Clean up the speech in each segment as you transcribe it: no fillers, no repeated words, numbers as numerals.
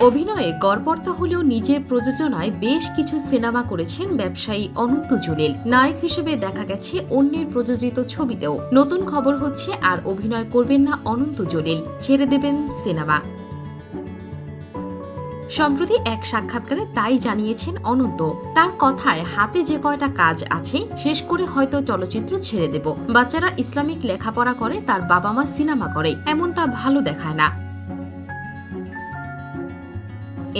অভিনয়ে গড়পড়তা হলেও নিজের প্রযোজনায় বেশ কিছু সিনেমা করেছেন ব্যবসায়ী অনন্ত জলিল। নায়ক হিসেবে দেখা গেছে অন্যের প্রযোজিত ছবিতেও। নতুন খবর হচ্ছে আর অভিনয় করবেন না অনন্ত জলিল, ছেড়ে দেবেন সিনেমা। সম্প্রতি এক সাক্ষাৎকারে তাই জানিয়েছেন অনন্ত। তার কথায়, হাতে যে কয়টা কাজ আছে শেষ করে হয়তো চলচ্চিত্র ছেড়ে দেব। বাচ্চারা ইসলামিক লেখাপড়া করে, তার বাবা মা সিনেমা করে, এমনটা ভালো দেখায় না।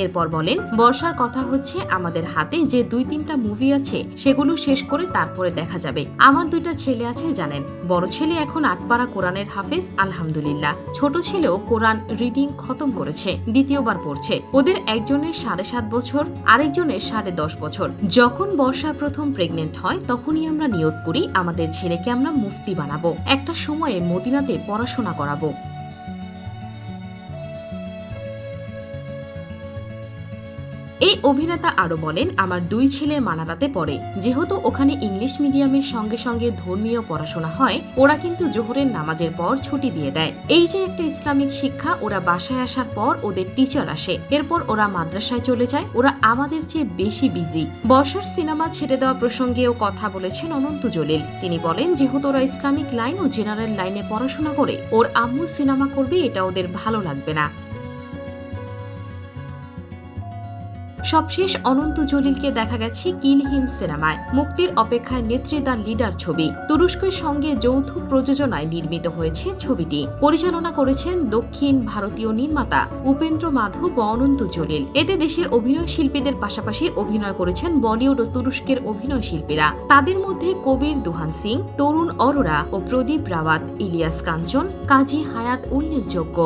এরপর বলেন, বর্ষার কথা হচ্ছে আমাদের হাতে যে 2-3টা মুভি আছে সেগুলো শেষ করে তারপরে দেখা যাবে। আমার 2টা ছেলে আছে জানেন। বড় ছেলে এখন 8 পারা কোরআনের হাফেজ আলহামদুলিল্লাহ। ছোট ছেলেও কোরআন রিডিং খতম করেছে, দ্বিতীয়বার পড়ছে। ওদের একজনের 7.5 বছর, আরেকজনের 10.5 বছর। যখন বর্ষা প্রথম প্রেগনেন্ট হয় তখনই আমরা নিয়ত করি আমাদের ছেলেকে আমরা মুফতি বানাবো, একটা সময়ে মদিনাতে পড়াশোনা করাবো। এই অভিনেতা আরো বলেন, আমার 2 ছেলে মানারাতে পড়ে, যেহেতু ওখানে ইংলিশ মিডিয়ামের সঙ্গে সঙ্গে ধর্মীয় পড়াশোনা হয়, ওরা কিন্তু জোহরের নামাজের পর ছুটি দিয়ে দেয়। এই যে একটা ইসলামিক শিক্ষা, ওরা বাসায় আসার পর ওদের টিচার আসে, এরপর ওরা মাদ্রাসায় চলে যায়। ওরা আমাদের চেয়ে বেশি বিজি। বর্ষার সিনেমা ছেড়ে দেওয়া প্রসঙ্গেও কথা বলেছেন অনন্ত জলিল। তিনি বলেন, যেহেতু ওরা ইসলামিক লাইন ও জেনারেল লাইনে পড়াশোনা করে, ওর আম্মু সিনেমা করবে এটা ওদের ভালো লাগবে না। সবশেষ অনন্ত জলিলকে দেখা গেছে কিল হিম সিনেমায়। মুক্তির অপেক্ষায় নেত্রী দ্য লিডার ছবি। তুরস্কের সঙ্গে যৌথ প্রযোজনায় নির্মিত হয়েছে ছবিটি। পরিচালনা করেছেন দক্ষিণ ভারতীয় নির্মাতা উপেন্দ্র মাধব ও অনন্ত জলিল। এতে দেশের অভিনয় শিল্পীদের পাশাপাশি অভিনয় করেছেন বলিউড ও তুরস্কের অভিনয় শিল্পীরা। তাদের মধ্যে কবির দুহান সিং, তরুণ অরোরা ও প্রদীপ রাওয়াত, ইলিয়াস কাঞ্চন, কাজী হায়াত উল্লেখযোগ্য।